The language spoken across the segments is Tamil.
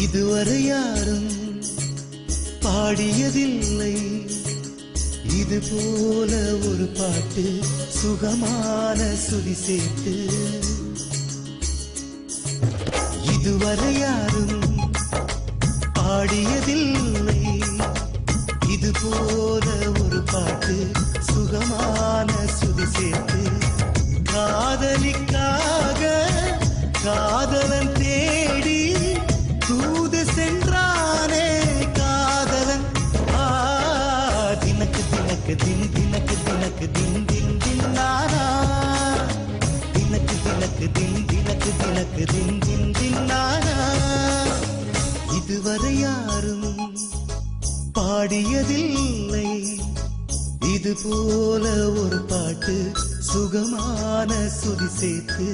இதுவரை யாரும் பாடியதில்லை இது போல ஒரு பாட்டு சுகமான சுதி சேர்த்து இதுவரை யாரும் பாடியதில்லை இது போல ஒரு பாட்டு சுகமான சுதி சேர்த்து காதலிக்காக காதலன் தேடி தூது சென்றானே காதலன் தினக்கு தினக்கு தின் தினக்கு தினக்கு தின் தின் தின் நானா தினக்கு தினக்கு தின் தினக்கு தினக்கு தின் தின் தின் நானா இதுவரை யாரும் பாடியதில்லை இது போல ஒரு பாட்டு சுகமான சுதி சேர்த்து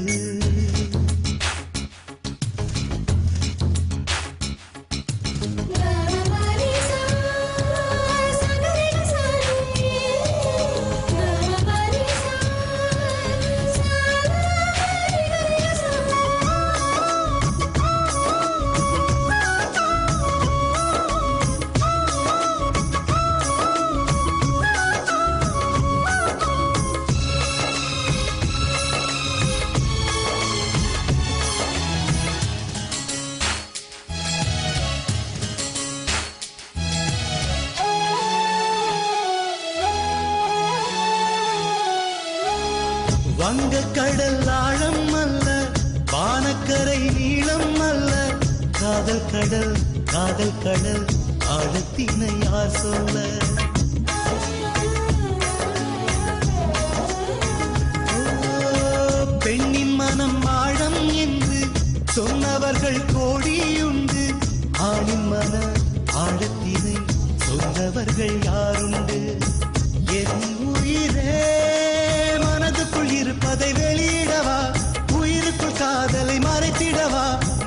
வங்க கடல் ஆழம் அல்ல வானக்கரை நீளம் அல்ல காதல் கடல் ஆழத்தினை யார் சொல்ல பெண்ணின் மனம் ஆழம் என்று சொன்னவர்கள் கோடியுண்டு ஆணின் மன ஆழத்தினை சொன்னவர்கள் யாருண்டு என் உயிரே மனதுக்குள் இருப்பதை வெளியிடவா உயிருக்குள் காதலை மறைத்திடவா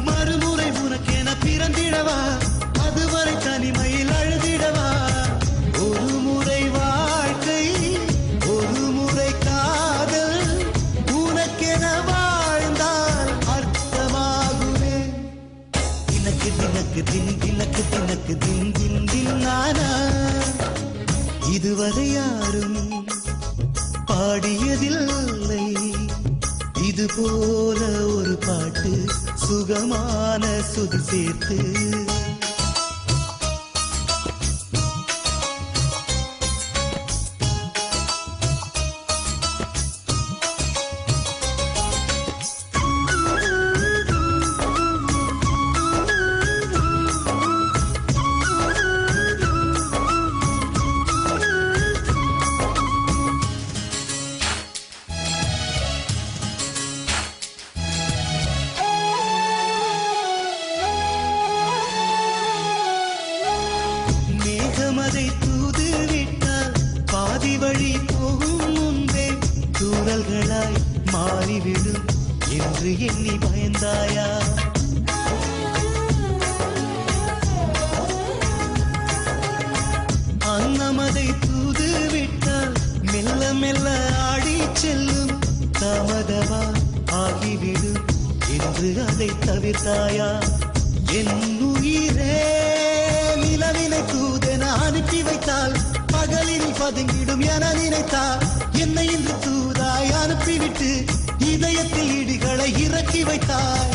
மறுமுறை உனக்கென பிறந்திடவா அதுவரை தனிமையில் அழுதிடவா ஒரு முறை வாழ்க்கை ஒரு முறை காதல் உனக்கென வாழ்ந்தால் அர்த்தமாகுமே தினக்கு தினக்கு தின் தினக்கு தினக்கு தின் தின் தின் நானா இதுவரை யாரும் பாடியதில்லை இது போல ஒரு பாட்டு சுகமான சுதி சேர்த்து அதை தூது விட்டால் பாதி வழி போகும் முன்பே தூரல்களாய் மாறிவிடும் என்று எண்ணி பயந்தாயா அன்னமதை தூது விட்டால் மெல்ல மெல்ல ஆடி செல்லும் தாமதமா ஆகிவிடும் என்று அதை தவிர்த்தாயா என் உயிரே நிலவினை தூதென அனுப்பி வைத்தால் பகலில் பதுங்கிடும் என நினைத்தால் என்னை இன்று தூதாய் அனுப்பிவிட்டு இதயத்தில் இடிகளை இறக்கி வைத்தாய்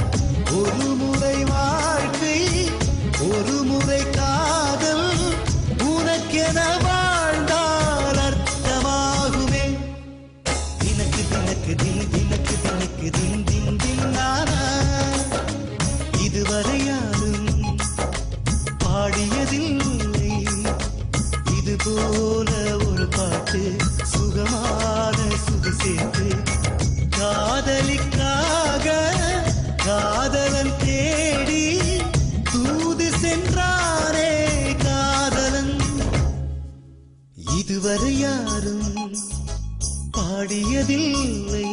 ஒரு முறை வாழ்க்கை ஒரு முறை காதல் உனக்கென வாழ்ந்தால் அர்த்தமாகுமே தினக்கு தினக்கு தின் தினக்கு தினக்கு தின் தின் தின் நானா இதுவரை யாரும் பாடியதில்லை இது போல ஒரு பாட்டு சுகமான சுதி சேர்த்து காதலிக்காக காதலன் தேடி தூது சென்றானே காதலன் இதுவரை யாரும் பாடியதில்லை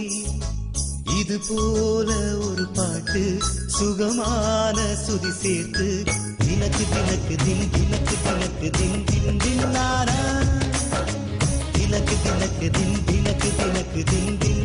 இது போல ஒரு பாட்டு சுகமான சுதி சேர்த்து தினக்கு தினக்கு தின் தினக்கு தினக்கு தின் தின் தின் நானா தினக்கு தினக்கு தின் தினக்கு தினக்கு தின் தின்